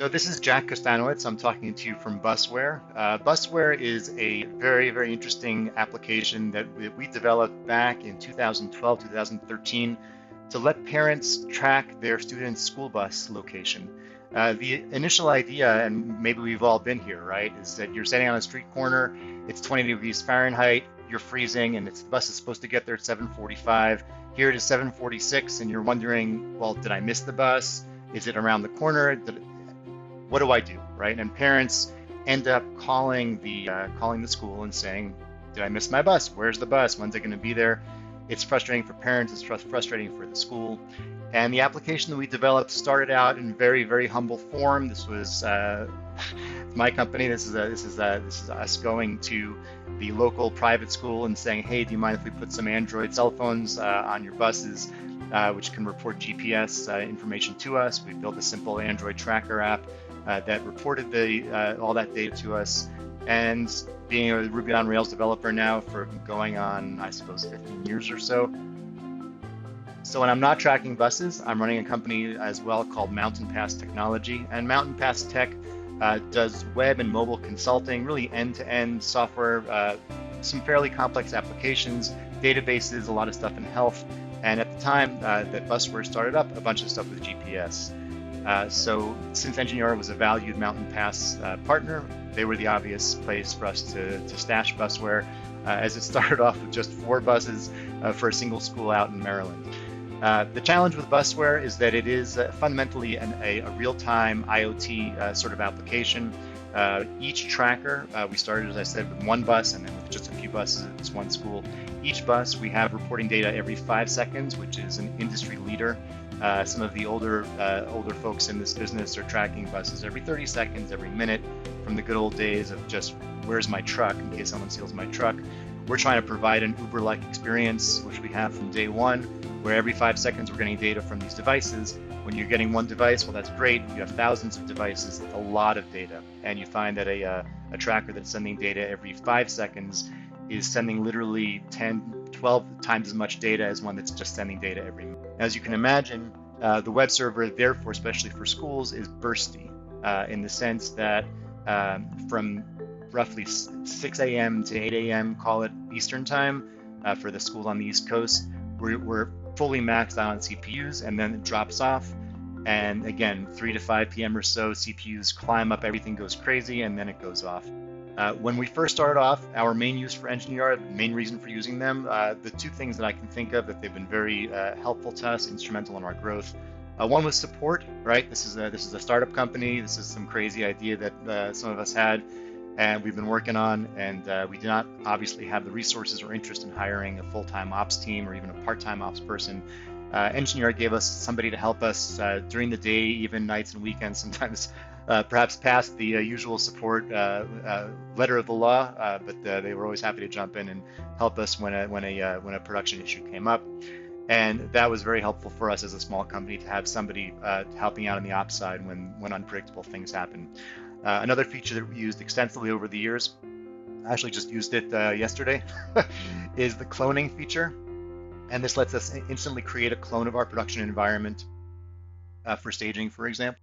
So this is Jack Kustanowitz. I'm talking to you from BusWhere. BusWhere is a very, very interesting application that we developed back in 2012, 2013 to let parents track their students' school bus location. The initial idea, and maybe we've all been here, right, is that you're standing on a street corner, it's 20 degrees Fahrenheit, you're freezing, and the bus is supposed to get there at 7:45. Here it is 7:46, and you're wondering, well, did I miss the bus? Is it around the corner? What do I do, right? And parents end up calling the school and saying, did I miss my bus? Where's the bus? When's it going to be there? It's frustrating for parents. It's frustrating for the school. And the application that we developed started out in very, very humble form. This was my company. This is us going to the local private school and saying, hey, do you mind if we put some Android cell phones on your buses, which can report GPS information to us? We built a simple Android tracker app that reported all that data to us. And being a Ruby on Rails developer now for going on, I suppose, 15 years or so. So when I'm not tracking buses, I'm running a company as well called Mountain Pass Technology. And Mountain Pass Tech does web and mobile consulting, really end-to-end software, some fairly complex applications, databases, a lot of stuff in health. And at the time that BusWhere started up, a bunch of stuff with GPS. So since Engineer was a valued Mountain Pass partner, they were the obvious place for us to stash BusWhere, as it started off with just 4 buses for a single school out in Maryland. The challenge with BusWhere is that it is fundamentally a real-time IoT sort of application. Each tracker, we started, as I said, with 1 bus, and then with just a few buses at this 1 school. Each bus, we have reporting data every 5 seconds, which is an industry leader. Some of the older folks in this business are tracking buses every 30 seconds, every minute, from the good old days of just, where's my truck, in case someone steals my truck. We're trying to provide an Uber-like experience, which we have from day one, where every 5 seconds we're getting data from these devices. When you're getting 1 device, well, that's great. You have thousands of devices, a lot of data. And you find that a tracker that's sending data every 5 seconds is sending literally 10, 12 times as much data as one that's just sending data every minute. As you can imagine, the web server, therefore, especially for schools, is bursty in the sense that from roughly 6 a.m. to 8 a.m., call it Eastern time, for the schools on the East Coast, we're fully maxed out on CPUs, and then it drops off. And again, 3 to 5 p.m. or so, CPUs climb up, everything goes crazy, and then it goes off. When we first started off, our main use for Engineer, the main reason for using them, the 2 things that I can think of that they've been very helpful to us, instrumental in our growth. One was support, right? This is a startup company. This is some crazy idea that some of us had, and we've been working on, and we do not obviously have the resources or interest in hiring a full-time ops team or even a part-time ops person. Engineer gave us somebody to help us during the day, even nights and weekends, sometimes perhaps past the usual support letter of the law, but they were always happy to jump in and help us when a production issue came up. And that was very helpful for us as a small company to have somebody helping out on the ops side when unpredictable things happen. Another feature that we used extensively over the years, I actually just used it yesterday, is the cloning feature. And this lets us instantly create a clone of our production environment for staging, for example.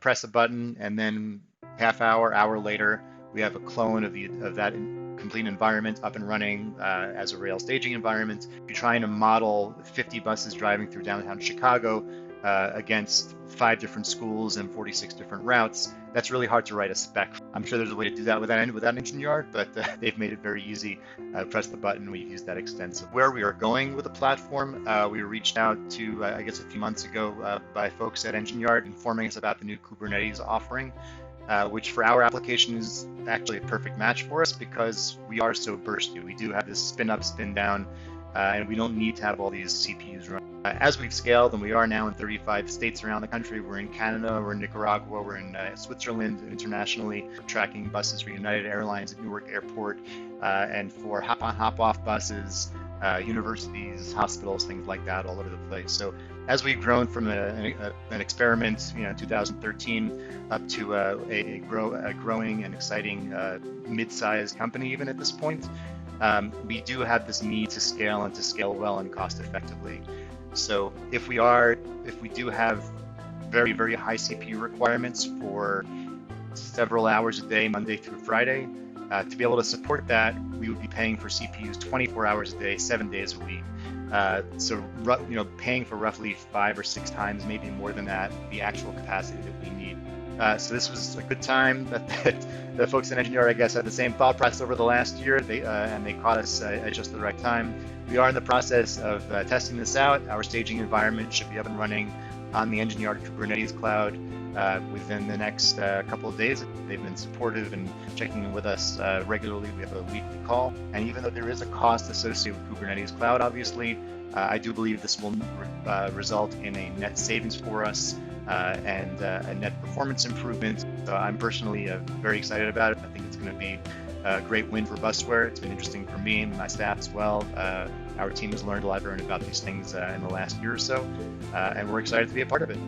Press a button, and then hour later, we have a clone of that complete environment up and running as a Rails staging environment. If you're trying to model 50 buses driving through downtown Chicago against 5 different schools and 46 different routes, that's really hard to write a spec. I'm sure there's a way to do that without Engineer, but they've made it very easy. Press the button, we've used that extensively. Where we are going with the platform, we were reached out to, I guess a few months ago, by folks at Engineer informing us about the new Kubernetes offering, which for our application is actually a perfect match for us because we are so bursty. We do have this spin up, spin down, and we don't need to have all these CPUs run. As we've scaled, and we are now in 35 states around the country, we're in Canada, we're in Nicaragua, we're in Switzerland internationally, we're tracking buses for United Airlines at Newark Airport, and for hop-on, hop-off buses, universities, hospitals, things like that all over the place. So as we've grown from an experiment, 2013, up to a growing and exciting mid-sized company even at this point, we do have this need to scale and to scale well and cost effectively. So if we do have very, very high CPU requirements for several hours a day, Monday through Friday. To be able to support that, we would be paying for CPUs 24 hours a day, 7 days a week. So, paying for roughly 5 or 6 times, maybe more than that, the actual capacity that we need. So this was a good time that the folks in engineering, I guess, had the same thought process over the last year, and they caught us at just the right time. We are in the process of testing this out. Our staging environment should be up and running on the engineered Kubernetes cloud within the next couple of days. They've been supportive and checking in with us regularly. We have a weekly call. And even though there is a cost associated with Kubernetes cloud, obviously, I do believe this will result in a net savings for us and a net performance improvement. So I'm personally very excited about it. I think it's going to be a great win for BusWhere. It's been interesting for me and my staff as well. Our team has learned a lot about these things in the last year or so, and we're excited to be a part of it.